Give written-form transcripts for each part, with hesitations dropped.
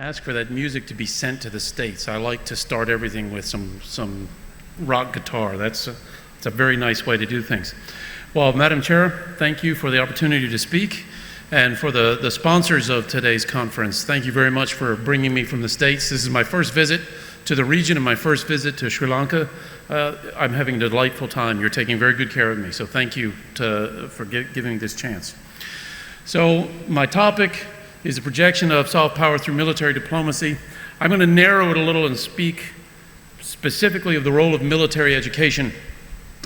ask for that music to be sent to the States. I like to start everything with some rock guitar. It's a very nice way to do things. Well, Madam Chair, thank you for the opportunity to speak. And for the sponsors of today's conference, thank you very much for bringing me from the States. This is my first visit to the region and my first visit to Sri Lanka. I'm having a delightful time. You're taking very good care of me, so thank you for giving me this chance. So my topic is the projection of soft power through military diplomacy. I'm going to narrow it a little and speak specifically of the role of military education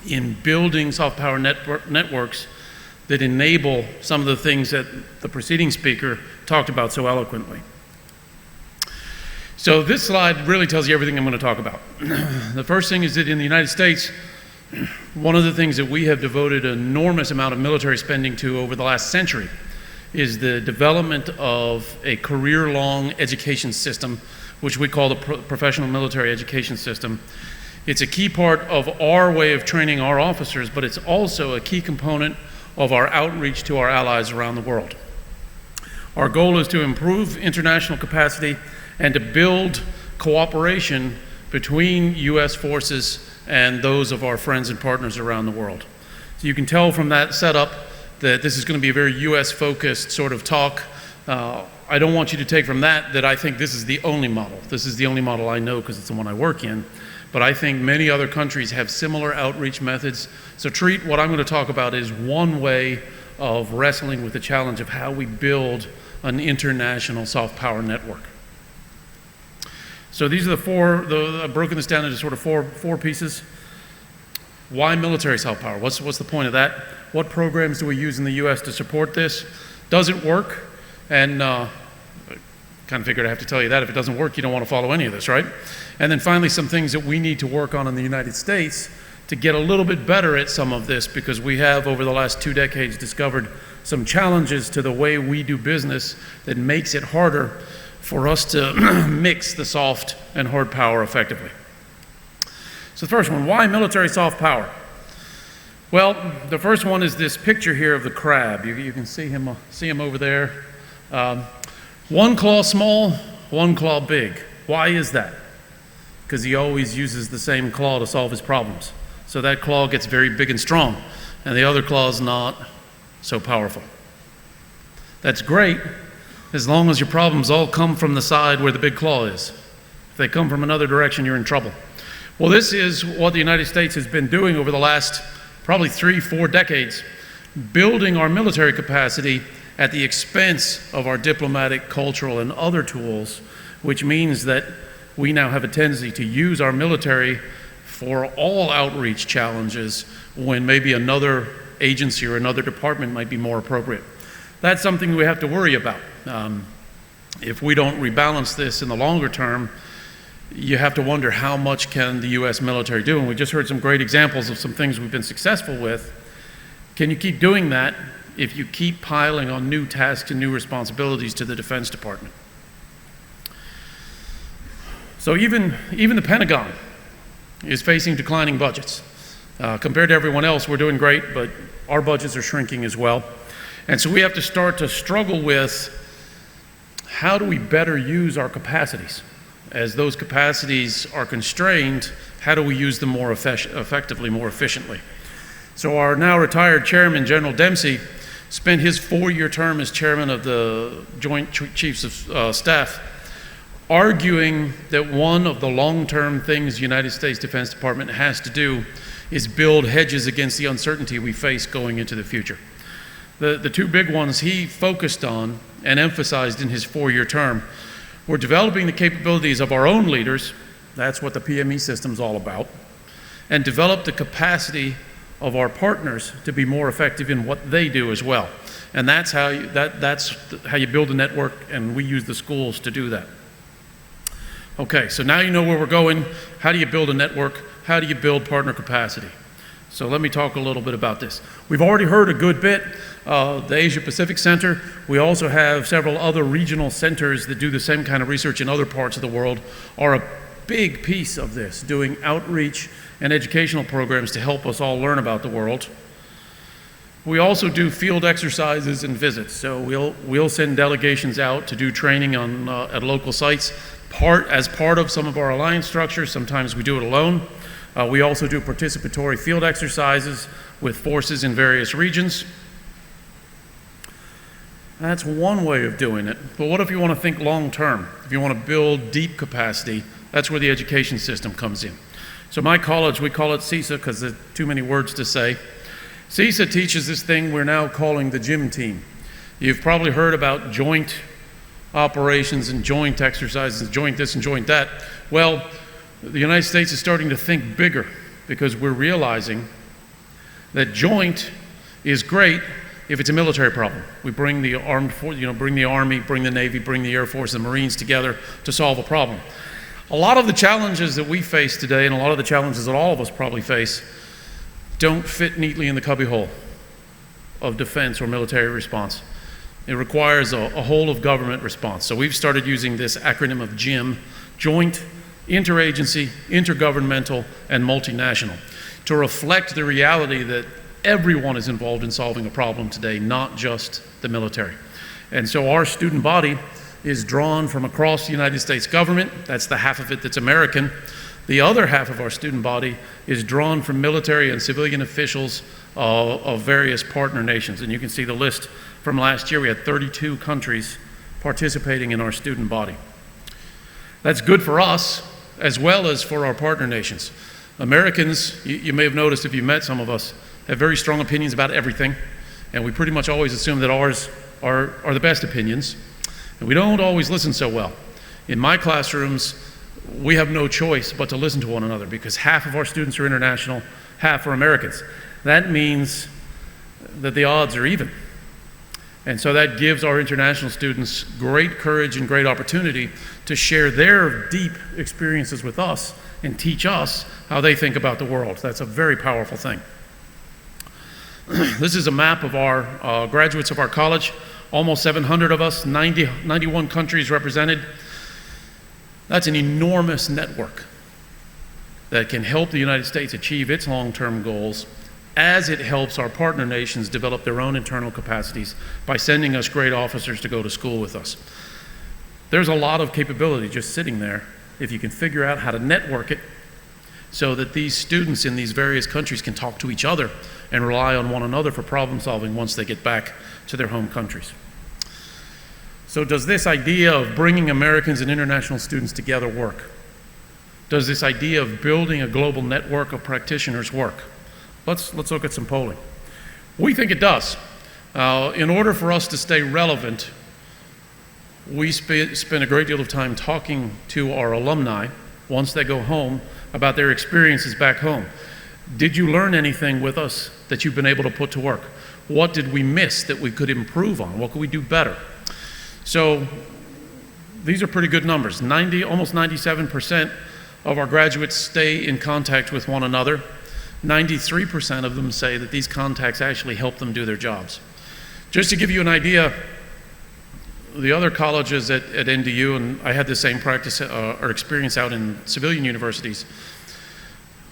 in building soft power networks that enable some of the things that the preceding speaker talked about so eloquently. So this slide really tells you everything I'm going to talk about. The first thing is that in the United States, one of the things that we have devoted an enormous amount of military spending to over the last century is the development of a career-long education system, which we call the professional military education system. It's a key part of our way of training our officers, but it's also a key component of our outreach to our allies around the world. Our goal is to improve international capacity and to build cooperation between U.S. forces and those of our friends and partners around the world. So you can tell from that setup that this is going to be a very U.S.-focused sort of talk. I don't want you to take from that I think this is the only model. This is the only model I know because it's the one I work in. But I think many other countries have similar outreach methods. So treat what I'm going to talk about as one way of wrestling with the challenge of how we build an international soft power network. So these are I've broken this down into sort of four pieces. Why military soft power? What's the point of that? What programs do we use in the U.S. to support this? Does it work? And kind of figured I have to tell you that. If it doesn't work, you don't want to follow any of this, right? And then finally, some things that we need to work on in the United States to get a little bit better at some of this, because we have, over the last 2 decades, discovered some challenges to the way we do business that makes it harder for us to mix the soft and hard power effectively. So the first one, why military soft power? Well, the first one is this picture here of the crab. You can see him over there. One claw small, one claw big. Why is that? Because he always uses the same claw to solve his problems. So that claw gets very big and strong, and the other claw is not so powerful. That's great as long as your problems all come from the side where the big claw is. If they come from another direction, you're in trouble. Well, this is what the United States has been doing over the last probably 3-4 decades, building our military capacity at the expense of our diplomatic, cultural, and other tools, which means that we now have a tendency to use our military for all outreach challenges when maybe another agency or another department might be more appropriate. That's something we have to worry about. If we don't rebalance this in the longer term, you have to wonder how much can the U.S. military do? And we just heard some great examples of some things we've been successful with. Can you keep doing that if you keep piling on new tasks and new responsibilities to the Defense Department? So even the Pentagon is facing declining budgets. Compared to everyone else, we're doing great, but our budgets are shrinking as well. And so we have to start to struggle with how do we better use our capacities? As those capacities are constrained, how do we use them more effectively, more efficiently? So our now retired chairman, General Dempsey, spent his 4-year term as chairman of the Joint Chiefs of Staff arguing that one of the long-term things the United States Defense Department has to do is build hedges against the uncertainty we face going into the future. The two big ones he focused on and emphasized in his 4-year term were developing the capabilities of our own leaders, that's what the PME system's all about, and develop the capacity of our partners to be more effective in what they do as well. And that's how you build a network, and we use the schools to do that. Okay, so now you know where we're going. How do you build a network? How do you build partner capacity? So let me talk a little bit about this. We've already heard a good bit. The Asia Pacific Center. We also have several other regional centers that do the same kind of research in other parts of the world, are a big piece of this, doing outreach and educational programs to help us all learn about the world. We also do field exercises and visits. So we'll send delegations out to do training at local sites, as part of some of our alliance structures. Sometimes we do it alone. We also do participatory field exercises with forces in various regions. That's one way of doing it. But what if you want to think long term? If you want to build deep capacity, that's where the education system comes in. So my college, we call it CISA because there's too many words to say. CISA teaches this thing we're now calling the gym team. You've probably heard about joint operations and joint exercises, joint this and joint that. Well, the United States is starting to think bigger because we're realizing that joint is great if it's a military problem. We bring the bring the Army, bring the Navy, bring the Air Force, the Marines together to solve a problem. A lot of the challenges that we face today, and a lot of the challenges that all of us probably face, don't fit neatly in the cubbyhole of defense or military response. It requires a whole of government response. So we've started using this acronym of JIM, Joint, Interagency, Intergovernmental, and Multinational, to reflect the reality that everyone is involved in solving a problem today, not just the military. And so our student body is drawn from across the United States government. That's the half of it that's American. The other half of our student body is drawn from military and civilian officials of various partner nations. And you can see the list from last year. We had 32 countries participating in our student body. That's good for us as well as for our partner nations. Americans, you may have noticed if you met some of us, have very strong opinions about everything, and we pretty much always assume that ours are the best opinions, and we don't always listen so well. In my classrooms, we have no choice but to listen to one another because half of our students are international, half are Americans. That means that the odds are even. And so that gives our international students great courage and great opportunity to share their deep experiences with us and teach us how they think about the world. That's a very powerful thing. This is a map of our graduates of our college, almost 700 of us, 91 countries represented. That's an enormous network that can help the United States achieve its long-term goals as it helps our partner nations develop their own internal capacities by sending us great officers to go to school with us. There's a lot of capability just sitting there if you can figure out how to network it so that these students in these various countries can talk to each other and rely on one another for problem solving once they get back to their home countries. So does this idea of bringing Americans and international students together work? Does this idea of building a global network of practitioners work? Let's look at some polling. We think it does. In order for us to stay relevant, we spend a great deal of time talking to our alumni once they go home about their experiences back home. Did you learn anything with us that you've been able to put to work? What did we miss that we could improve on? What could we do better? So these are pretty good numbers. Almost 97% of our graduates stay in contact with one another. 93% of them say that these contacts actually help them do their jobs. Just to give you an idea, the other colleges at NDU, and I had the same practice or experience out in civilian universities,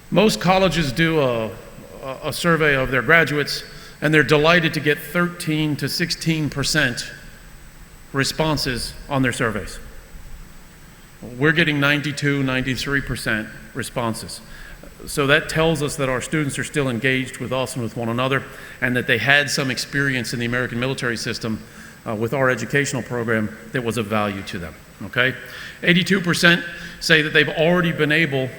most colleges do a survey of their graduates, and they're delighted to get 13 to 16% responses on their surveys. We're getting 92, 93% responses. So that tells us that our students are still engaged with us and with one another, and that they had some experience in the American military system with our educational program that was of value to them, okay? 82% say that they've already been able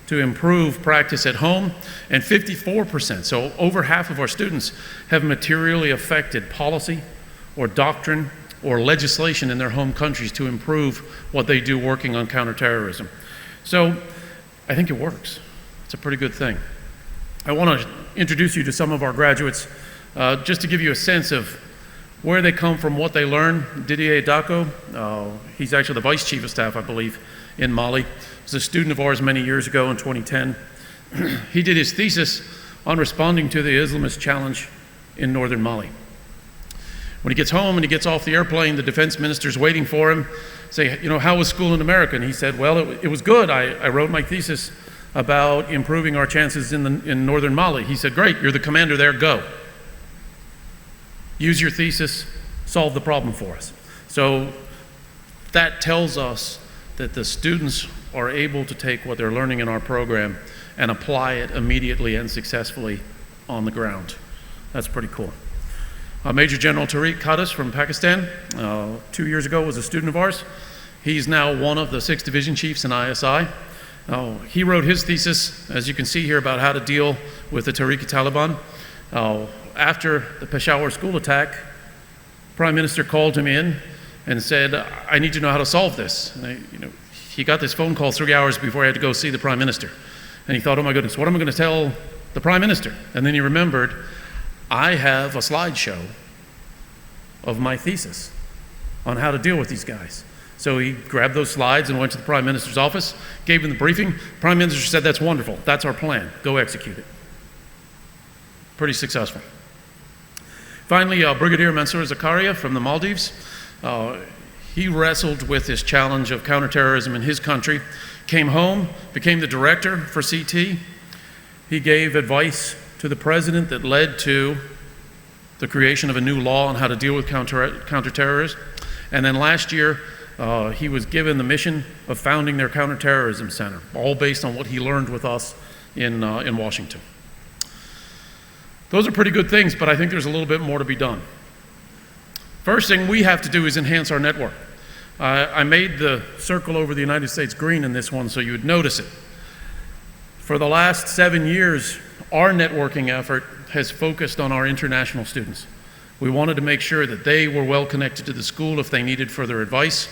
to improve practice at home, and 54%, so over half of our students, have materially affected policy or doctrine or legislation in their home countries to improve what they do working on counterterrorism. So I think it works. It's a pretty good thing. I want to introduce you to some of our graduates just to give you a sense of where they come from, what they learn. Didier Dako, he's actually the Vice Chief of Staff, I believe, in Mali. He was a student of ours many years ago in 2010. He did his thesis on responding to the Islamist challenge in northern Mali. When he gets home and he gets off the airplane, the defense minister's waiting for him, say, how was school in America? And he said, well, it was good. I wrote my thesis about improving our chances in northern Mali. He said, great, you're the commander there, go. use your thesis, solve the problem for us. So that tells us that the students are able to take what they're learning in our program and apply it immediately and successfully on the ground. That's pretty cool. Major General Tariq from Pakistan, 2 years ago was a student of ours. He's now one of the 6 division chiefs in ISI. He wrote his thesis, as you can see here, about how to deal with the Tariq Taliban. After the Peshawar school attack, Prime Minister called him in and said, I need to know how to solve this. And he got this phone call 3 hours before he had to go see the Prime Minister. And he thought, oh my goodness, what am I going to tell the Prime Minister? And then he remembered, I have a slideshow of my thesis on how to deal with these guys. So he grabbed those slides and went to the Prime Minister's office, gave him the briefing. Prime Minister said, that's wonderful. That's our plan. Go execute it. Pretty successful. Finally, Brigadier Mansour Zakaria from the Maldives. He wrestled with this challenge of counterterrorism in his country, came home, became the director for CT. He gave advice to the president that led to the creation of a new law on how to deal with counterterrorism. And then last year, he was given the mission of founding their counterterrorism center, all based on what he learned with us in Washington. Those are pretty good things, but I think there's a little bit more to be done. First thing we have to do is enhance our network. I made the circle over the United States green in this one so you would notice it. For the last 7 years, our networking effort has focused on our international students. We wanted to make sure that they were well connected to the school if they needed further advice.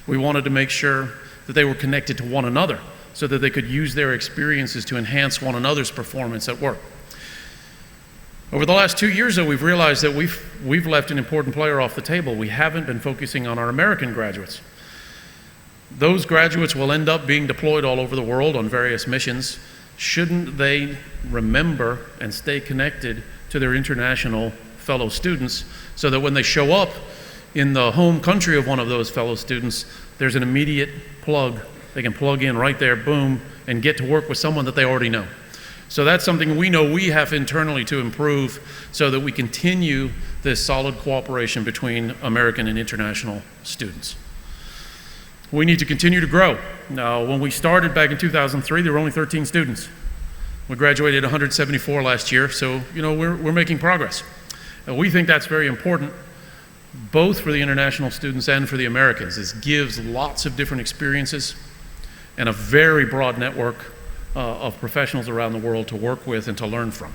We wanted to make sure that they were connected to one another so that they could use their experiences to enhance one another's performance at work. Over the last 2 years, though, we've realized that we've left an important player off the table. We haven't been focusing on our American graduates. Those graduates will end up being deployed all over the world on various missions. Shouldn't they remember and stay connected to their international fellow students so that when they show up in the home country of one of those fellow students, there's an immediate plug. They can plug in right there, boom, and get to work with someone that they already know. So that's something we know we have internally to improve so that we continue this solid cooperation between American and international students. We need to continue to grow. Now, when we started back in 2003, there were only 13 students. We graduated 174 last year, so we're making progress. We think that's very important, both for the international students and for the Americans. This gives lots of different experiences and a very broad network of professionals around the world to work with and to learn from.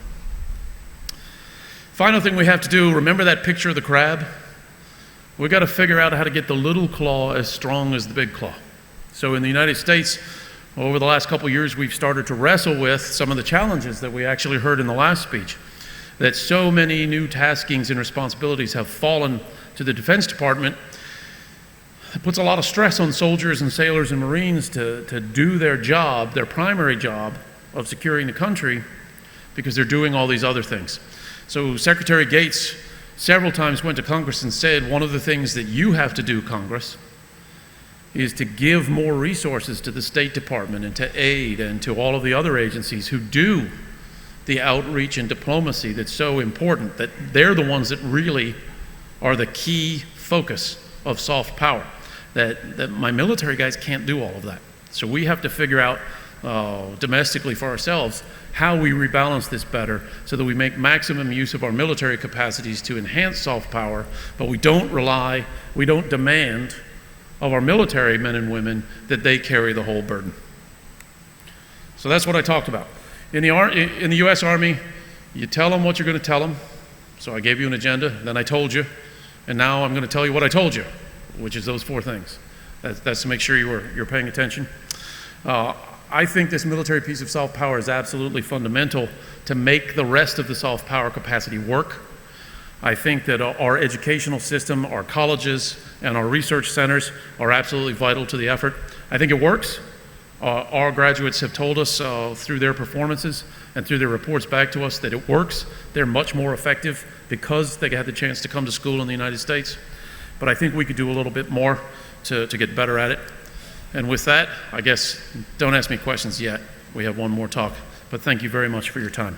Final thing we have to do, remember that picture of the crab? We've got to figure out how to get the little claw as strong as the big claw. So in the United States, over the last couple of years, we've started to wrestle with some of the challenges that we actually heard in the last speech, that so many new taskings and responsibilities have fallen to the Defense Department. It puts a lot of stress on soldiers and sailors and Marines to do their job, their primary job of securing the country, because they're doing all these other things. So Secretary Gates several times went to Congress and said, one of the things that you have to do, Congress, is to give more resources to the State Department and to aid and to all of the other agencies who do the outreach and diplomacy that's so important, that they're the ones that really are the key focus of soft power. That my military guys can't do all of that. So we have to figure out domestically for ourselves how we rebalance this better so that we make maximum use of our military capacities to enhance soft power, but we don't demand of our military men and women that they carry the whole burden. So that's what I talked about. In the U.S. Army, you tell them what you're going to tell them. So I gave you an agenda, then I told you, and now I'm going to tell you what I told you, which is those 4 things. That's to make sure you're paying attention. I think this military piece of soft power is absolutely fundamental to make the rest of the soft power capacity work. I think that our educational system, our colleges, and our research centers are absolutely vital to the effort. I think it works. Our graduates have told us through their performances and through their reports back to us that it works. They're much more effective because they had the chance to come to school in the United States. But I think we could do a little bit more to get better at it. And with that, I guess, don't ask me questions yet. We have one more talk. But thank you very much for your time.